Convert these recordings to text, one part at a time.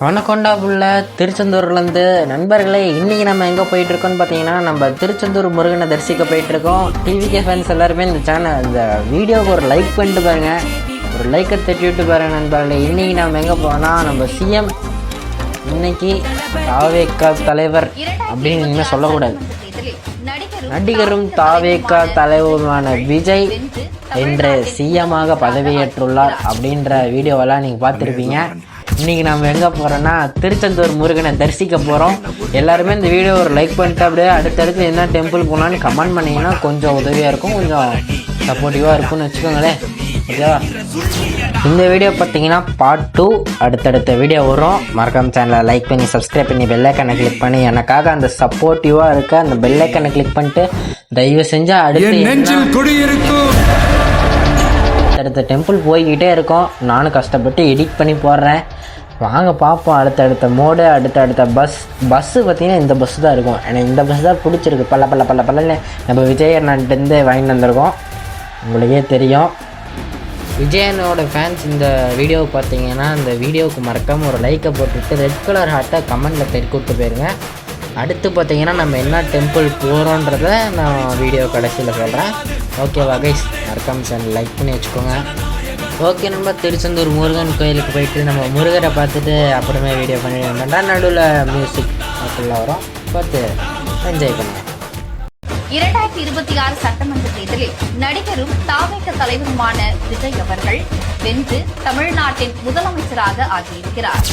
வணக்கொண்டா புள்ள திருச்செந்தூர்லேருந்து நண்பர்களே. இன்றைக்கி நம்ம எங்கே போயிட்டுருக்கோன்னு பார்த்தீங்கன்னா, நம்ம திருச்செந்தூர் முருகனை தரிசிக்க போயிட்டுருக்கோம். டிவிகே ஃபேன்ஸ் எல்லாருமே இந்த வீடியோவுக்கு ஒரு லைக் பண்ணிட்டு பாருங்கள், ஒரு லைக்கை தட்டி விட்டு பாருங்கள் நண்பர்களே. இன்றைக்கி நம்ம எங்கே போனால் நம்ம சிஎம் இன்னைக்கு தாவேகா தலைவர் அப்படின்னு இனிமேல் சொல்லக்கூடாது, நடிகரும் தாவேகா தலைவருமான விஜய் என்ற சிஎம்மாக பதவியேற்றுள்ளார் அப்படின்ற வீடியோவெல்லாம் நீங்கள் பார்த்துருப்பீங்க. இன்றைக்கி நம்ம எங்கே போகிறோன்னா திருச்செந்தூர் முருகனை தரிசிக்க போகிறோம். எல்லாருமே இந்த வீடியோ ஒரு லைக் பண்ணிட்டு அப்படியே அடுத்தடுத்து என்ன டெம்பிள் போகலான்னு கமெண்ட் பண்ணிங்கன்னா கொஞ்சம் உதவியாக இருக்கும், கொஞ்சம் சப்போர்ட்டிவாக இருக்கும்னு வச்சுக்கோங்களேன். ஓகேவா? இந்த வீடியோ பார்த்தீங்கன்னா பார்ட் 2 அடுத்தடுத்த வீடியோ வரும். மறக்காம சேனலை லைக் பண்ணி சப்ஸ்கிரைப் பண்ணி பெல்லைக்கனை கிளிக் பண்ணி எனக்காக அந்த சப்போர்ட்டிவாக இருக்க அந்த பெல்லைக்கனை கிளிக் பண்ணிட்டு தயவு செஞ்சால் அடுத்த டெம்பிள் போய்கிட்டே இருக்கோம். நானும் கஷ்டப்பட்டு எடிட் பண்ணி போடுறேன். வாங்க பார்ப்போம் அடுத்தடுத்த மோடு, அடுத்தடுத்த பஸ்ஸு பார்த்திங்கன்னா இந்த பஸ்ஸு தான் இருக்கும். எனக்கு இந்த பஸ் தான் பிடிச்சிருக்கு. பல்லன்னு நம்ம விஜய் அண்ணன்ட்டு வாங்கிட்டு வந்திருக்கோம். உங்களுக்கே தெரியும், விஜயனோட ஃபேன்ஸ் இந்த வீடியோவை பார்த்தீங்கன்னா இந்த வீடியோவுக்கு மறக்காமல் ஒரு லைக்கை போட்டுவிட்டு ரெட் கலர் ஹார்ட்டை கமெண்டில் தெற்கு விட்டு போயிருங்க. அடுத்து பார்த்தீங்கன்னா நம்ம என்ன டெம்பிள் போகிறோன்றத நான் வீடியோ கடைசியில் சொல்கிறேன். ஓகேவா கைஸ்? மறக்காம சேனல் லைக் பண்ணி வச்சுக்கோங்க. ஓகே, நம்ம திருச்செந்தூர் முருகன் கோயிலுக்கு போயிட்டு நம்ம முருகரை பார்த்துட்டு அப்புறமே வீடியோ பண்ணிடுவோம்டா. நடுவில் மியூசிக் அப்படிலாம் வரும், பார்த்து என்ஜாய் பண்ணுங்கள். 2026 சட்டமன்ற தேர்தலில் நடிகரும் தாவேக தலைவருமான விஜய் அவர்கள் வென்று தமிழ்நாட்டின் முதலமைச்சராக ஆகியிருக்கிறார்.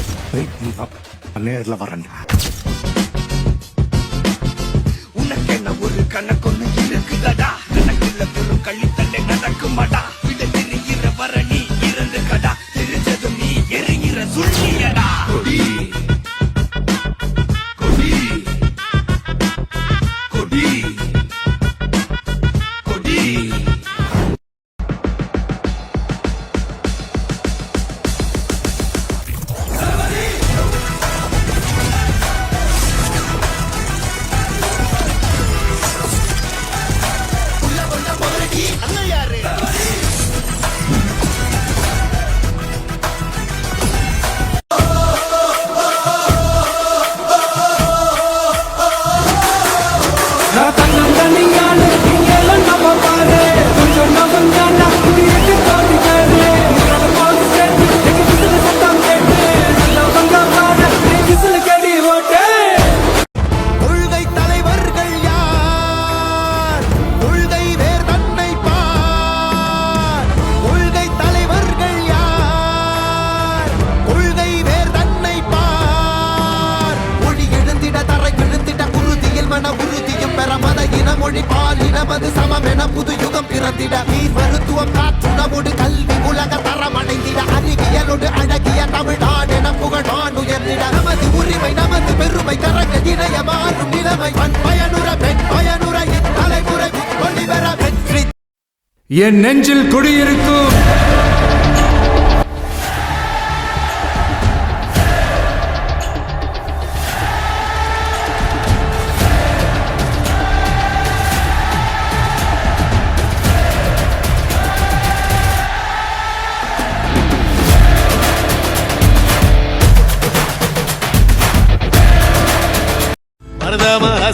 ஒரு கணக்கொன்னு இருக்குதடா, கணக்குள்ள பெரும் கள்ளித்தண்டை நடக்குமாடா, விடுகிற வரணி இறந்து கடா, தெரிஞ்சதும் நீ எரிகிற சுள்ளியடா. கொடி கொடி கொடி கொடி மொழி பாலினமது சமமென புது யுகம் பிறந்திட நீர் மருத்துவம் காற்றுணவோடு கல்வி உலக தரமடைந்திட அறிவியலோடு அழகிய தமிழ்நாடு என புகழான் உயர்ந்திட நமது உரிமை நமது பெருமை கரங்கள் இணைய மாறும் நிலைமை பண் பயனுற பெண் பயனுற தலைமுறை கொடிவர வெற்றி என் நெஞ்சில் குடியிருக்கும்.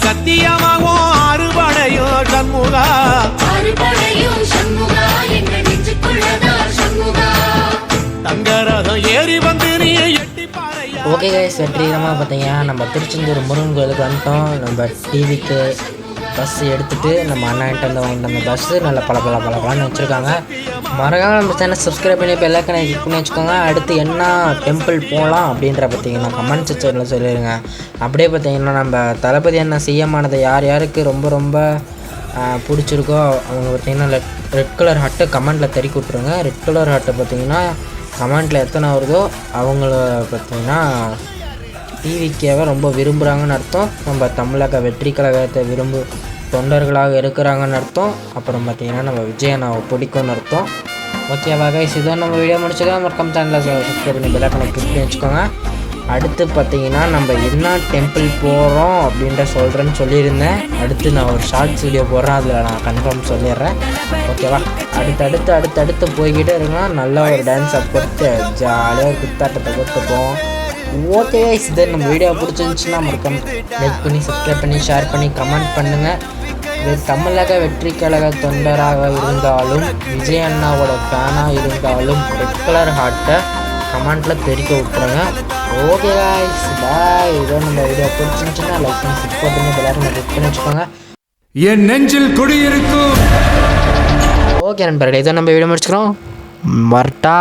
சத்தியமாகோ அறுபடையோ சண்முகா, தங்கரதம் ஏறி வந்து நீ எட்டி பாறையா. ஓகே கைஸ், வெற்றிகரமாக பார்த்தீங்கன்னா நம்ம திருச்செந்தூர் முருகன் கோயிலுக்கு வந்துட்டோம். நம்ம டிவிக்கு பஸ் எடுத்துகிட்டு நம்ம அண்ணாகிட்ட வந்து வாங்கிட்டு வந்த பஸ்ஸு நல்ல பலன்னு வச்சுருக்காங்க. மறக்காம நம்ம சேனல் சப்ஸ்கிரைப் பண்ணி இப்போ எல்லாருக்கும் கிளிக் பண்ணி வச்சுக்கோங்க. அடுத்து என்ன டெம்பிள் போகலாம் அப்படின்ற பார்த்தீங்கன்னா கமெண்ட் செக்ஷனில் சொல்லிடுங்க. அப்படியே பார்த்தீங்கன்னா நம்ம தளபதி என்ன சிஎம் ஆனதை யார் யாருக்கு ரொம்ப பிடிச்சிருக்கோ அவங்க பார்த்தீங்கன்னா ரெட் கலர் ஹார்ட்டை கமெண்ட்டில் தெறிக்கி விட்ருங்க. ரெட் கலர் ஹார்ட்டை பார்த்தீங்கன்னா கமெண்ட்டில் எத்தனை வருதோ அவங்கள பார்த்தீங்கன்னா டிவிக்கேவை ரொம்ப விரும்புகிறாங்கன்னு அர்த்தம். நம்ம தமிழக வெற்றி கழகத்தை தொண்டர்களாக இருக்கிறாங்கன்னு அர்த்தம். அப்புறம் பார்த்திங்கன்னா நம்ம விஜயனாவை பிடிக்கும்னு அர்த்தம். ஓகேவா கைஸ்? இதான் நம்ம வீடியோ முடிச்சதும் மறக்காம சேனலில் சப்ஸ்கிரைப் பண்ணி பெல்லைக்கனை கிளிக் பண்ணி வச்சுக்கோங்க. அடுத்து பார்த்திங்கன்னா நம்ம என்ன டெம்பிள் போகிறோம் அப்படின்ற சொல்கிறேன்னு சொல்லியிருந்தேன். அடுத்து நான் ஒரு ஷார்ட்ஸ் வீடியோ போடுறேன், அதில் நான் கன்ஃபார்ம் சொல்லிடுறேன். ஓகேவா? அடுத்தடுத்து போய்கிட்டே இருக்கலாம். நல்ல ஒரு டான்ஸை போட்டு ஜாலியாக ஒரு குத்தாட்டத்தை போட்டுப்போம். ஓகே இது நம்ம வீடியோ பிடிச்சிருந்துச்சுன்னா மறக்காம லைக் பண்ணி சப்ஸ்கிரைப் பண்ணி ஷேர் பண்ணி கமெண்ட் பண்ணுங்கள். இது தமிழக வெற்றி கழக தொண்டராக இருந்தாலும் விஜய் அண்ணாவோட ஃபேனாக இருந்தாலும் ரெட் கலர் ஹார்ட்டை கமெண்ட்டில் தெரிவிக்க விட்டுருங்க. Okay guys bye. இதோ நம்ம வீடியோ பிடிச்சிருந்துச்சுன்னா லைக் பண்ணி சப்ஸ்கிரைப் பண்ணி எல்லாரும் கிளிக் பண்ணி வச்சுக்கோங்க. என் நெஞ்சில் குடியிருக்கும். ஓகே நண்பர்களே, இதோ நம்ம வீடியோ முடிச்சுக்கிறோம். வரட்டா.